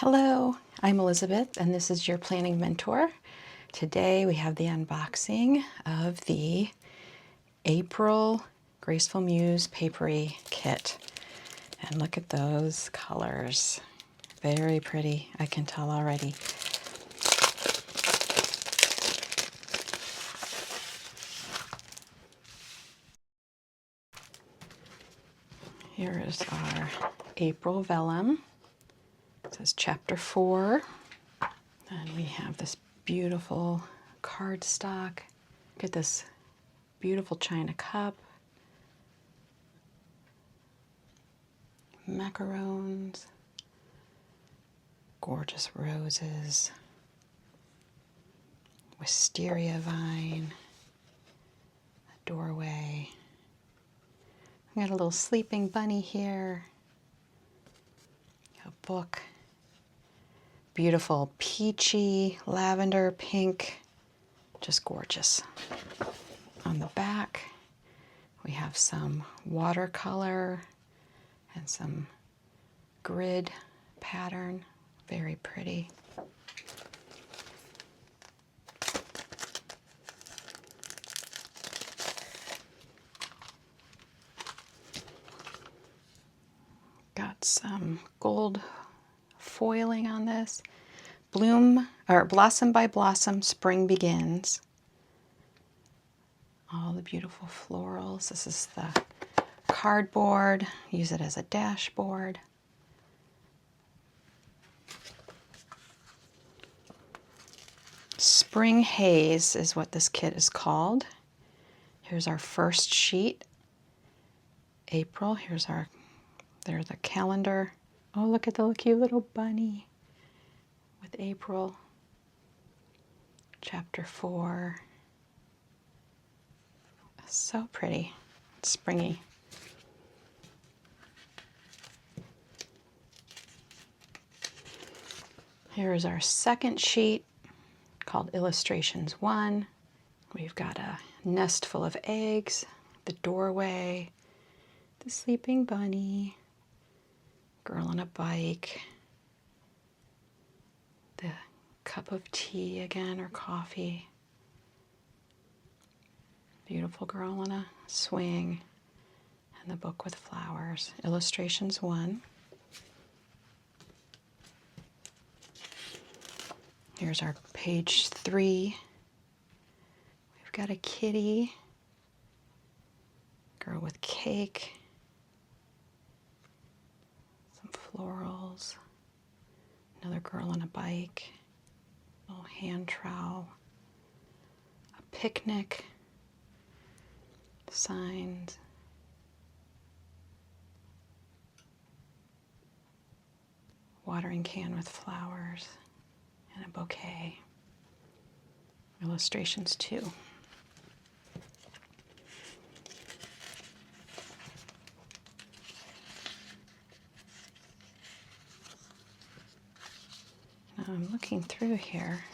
Hello, I'm Elizabeth and this is your planning mentor. Today we have the unboxing of the April Graceful Muse Paperie kit. And look at those colors. Very pretty, I can tell already. Here is our April vellum. It says chapter 4. And we have this beautiful cardstock. Look at this beautiful china cup. Macarons. Gorgeous roses. Wisteria vine. A doorway. We got a little sleeping bunny here. A book. Beautiful peachy, lavender, pink, just gorgeous. On the back, we have some watercolor and some grid pattern, very pretty. Got some gold foiling on this. Blossom by Blossom, Spring Begins. All the beautiful florals. This is the cardboard. Use it as a dashboard. Spring Haze is what this kit is called. Here's our first sheet. April. There's the calendar. Oh, look at the cute little bunny with April. Chapter 4. So pretty. It's springy. Here is our second sheet called Illustrations 1. We've got a nest full of eggs, the doorway, the sleeping bunny, girl on a bike, the cup of tea again, or coffee, beautiful girl on a swing, and the book with flowers. Illustrations 1. Here's our page 3. We've got a kitty, girl with cake, some florals, another girl on a bike, little hand trowel, a picnic, signs, watering can with flowers, and a bouquet. Illustrations 2. Now I'm looking through here.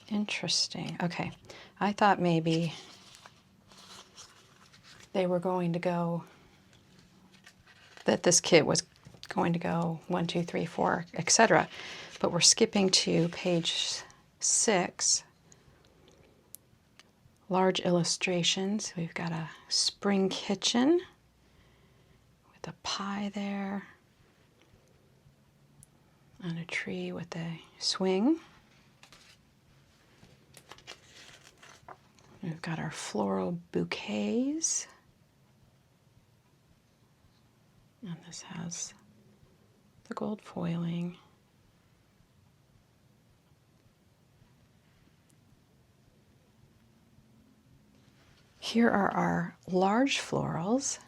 Interesting. Okay, I thought maybe they were going to go, that this kit was going to go 1, 2, 3, 4, etc. But we're skipping to page 6. Large illustrations. We've got a spring kitchen with a pie there, on a tree with a swing. We've got our floral bouquets. And this has the gold foiling. Here are our large florals.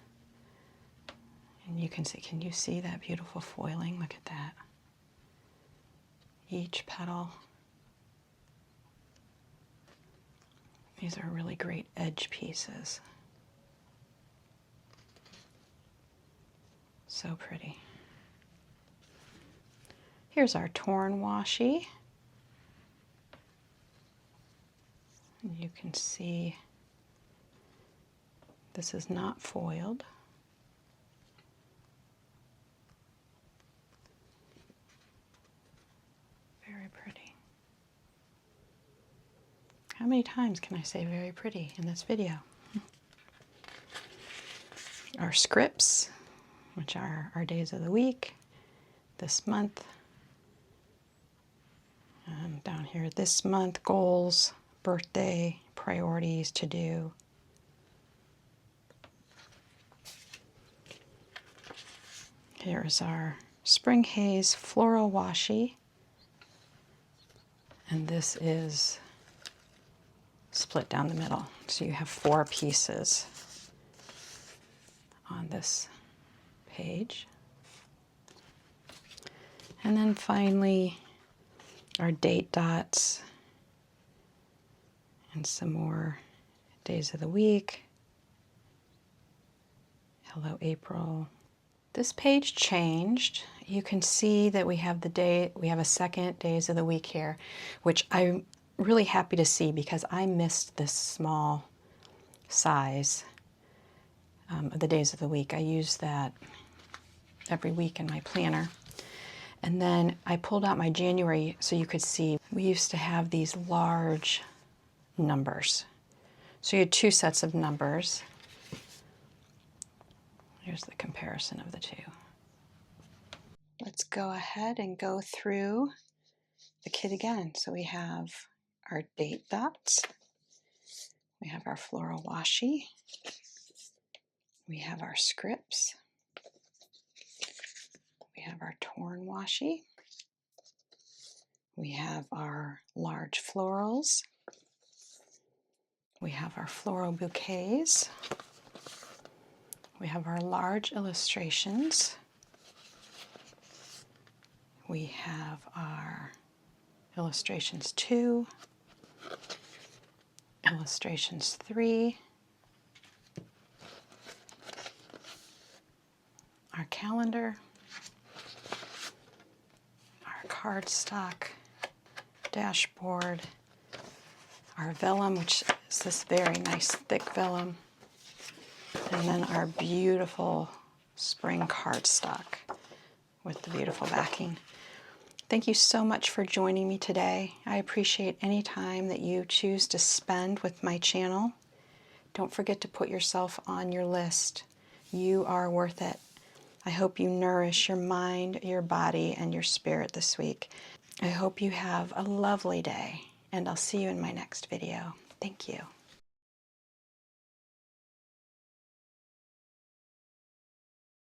And you can see, can you see that beautiful foiling? Look at that. Each petal. These are really great edge pieces. So pretty. Here's our torn washi. And you can see this is not foiled. How many times can I say very pretty in this video? Our scripts, which are our days of the week, this month. Down here, this month, goals, birthday, priorities to do. Here's our Spring Haze Floral Washi. And this is split down the middle. So you have 4 pieces on this page. And then finally, our date dots and some more days of the week. Hello, April. This page changed. You can see that we have a second days of the week here, which I'm really happy to see because I missed this small size of the days of the week. I use that every week in my planner. And then I pulled out my January so you could see we used to have these large numbers. So you had 2 sets of numbers. Here's the comparison of the 2. Let's go ahead and go through the kit again. So we have our date dots. We have our floral washi. We have our scripts. We have our torn washi. We have our large florals. We have our floral bouquets. We have our large illustrations. We have our illustrations 2, illustrations 3, our calendar, our cardstock, dashboard, our vellum, which is this very nice thick vellum, and then our beautiful spring cardstock with the beautiful backing. Thank you so much for joining me today. I appreciate any time that you choose to spend with my channel. Don't forget to put yourself on your list. You are worth it. I hope you nourish your mind, your body, and your spirit this week. I hope you have a lovely day, and I'll see you in my next video. Thank you.